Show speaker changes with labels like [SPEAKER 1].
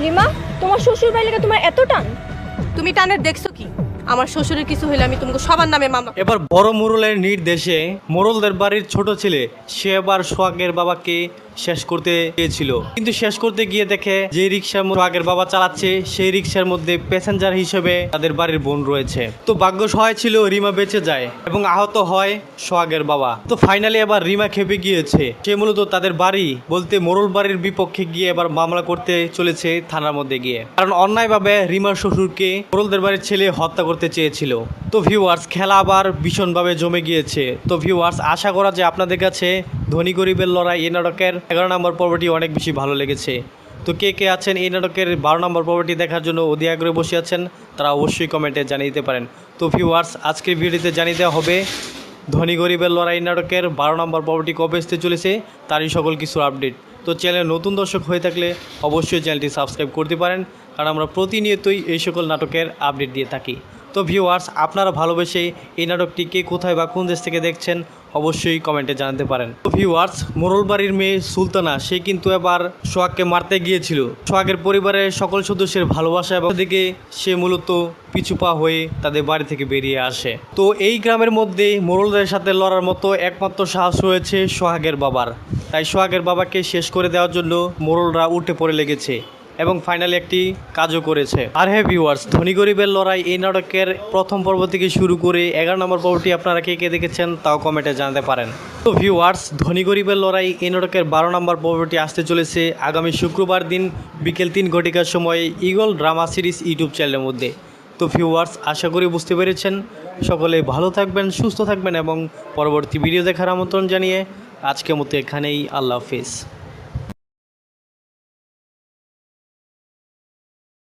[SPEAKER 1] রিমা, তোমার শ্বশুর বাড়ি লেগে তোমার এত টান?
[SPEAKER 2] তুমি টানের দেখছো কি? আমার শ্বশুরের কিছু হইলে আমি তোমাকে সবার নামে মামলা।
[SPEAKER 3] এবার বড় মোড়লের নির্দেশে মোড়লদের বাড়ির ছোট ছেলে সে এবার সোহাগের বাবাকে শেষ করতে চেয়েছিল, কিন্তু শেষ করতে গিয়ে দেখে যে রিক্সা সোহাগের বাবা চালাচ্ছে সেই রিক্সার মধ্যে প্যাসেঞ্জার হিসেবে তাদের বাড়ির বোন রয়েছে। তো ভাগ্য সহায় ছিল, রিমা বেঁচে যায় এবং আহত হয় সোহাগের বাবা। তো ফাইনালি এবার রিমা খেপে গিয়েছে, সে মূলত তাদের বাড়ি বলতে মোড়ল বাড়ির বিপক্ষে গিয়ে এবার মামলা করতে চলেছে থানার মধ্যে গিয়ে, কারণ অন্যায়ভাবে রিমার শ্বশুরকে মোড়লদের বাড়ির ছেলে হত্যা করতে চেয়েছিল। তো ভিউয়ার্স, খেলা আবার ভীষণভাবে জমে গিয়েছে। তো ভিউয়ার্স, আশা করা যায় আপনাদের কাছে ধনী গরিবের লড়াই এই নাটকের 11 নম্বর পর্বটি অনেক বেশি ভালো লেগেছে। তো কে কে আছেন এই নাটকের 12 নম্বর পর্বটি দেখার জন্য অধীর আগ্রহে বসে আছেন, তারা অবশ্যই কমেন্টে জানিয়ে দিতে পারেন। তো ভিউয়ার্স, আজকের ভিডিওতে জানিয়ে দেওয়া হবে ধনী গরিবের লড়াই নাটকের 12 নম্বর পর্বটি কবে আসতে চলেছে তারই সকল কিছু আপডেট। তো চ্যানেলে নতুন দর্শক হয়ে থাকলে অবশ্যই চ্যানেলটি সাবস্ক্রাইব করতে পারেন, কারণ আমরা প্রতিনিয়তই এই সকল নাটকের আপডেট দিয়ে থাকি। তো ভিউয়ার্স, আপনারা ভালোবেসে এই নাটকটি কে কোথায় বা কোন দেশ থেকে দেখছেন অবশ্যই কমেন্টে জানাতে পারেন। তো ভিউয়ার্স, মোড়ল বাড়ির মেয়ে সুলতানা সে কিন্তু এবার সোহাগকে মারতে গিয়েছিল। সোহাগের পরিবারের সকল সদস্যের ভালোবাসা এবং দিকে সে মূলত পিছুপা হয়ে তাদের বাড়ি থেকে বেরিয়ে আসে। তো এই গ্রামের মধ্যে মোড়লদের সাথে লড়ার মতো একমাত্র সাহস রয়েছে সোহাগের বাবার, তাই সোহাগের বাবাকে শেষ করে দেওয়ার জন্য মোড়লরা উঠে পড়ে লেগেছে এবং ফাইনালি একটি কাজও করেছে। আর হ্যাঁ ভিউয়ার্স, ধনী গরিবের লড়াই এই নাটকের প্রথম পর্ব থেকে শুরু করে 11 নম্বর পর্বটি আপনারা কে কে দেখেছেন তাও কমেন্টে জানাতে পারেন। তো ভিউয়ার্স, ধনী গরিবের লড়াই এই নাটকের 12 নম্বর পর্বটি আসতে চলেছে আগামী শুক্রবার দিন বিকেল 3 ঘটিকার সময়ে ঈগল ড্রামা সিরিজ ইউটিউব চ্যানেলের মধ্যে। তো ভিউয়ার্স, আশা করি বুঝতে পেরেছেন। সকলে ভালো থাকবেন, সুস্থ থাকবেন এবং পরবর্তী ভিডিও দেখার আমন্ত্রণ জানিয়ে আজকের মতো এখানেই আল্লাহ হাফেজ।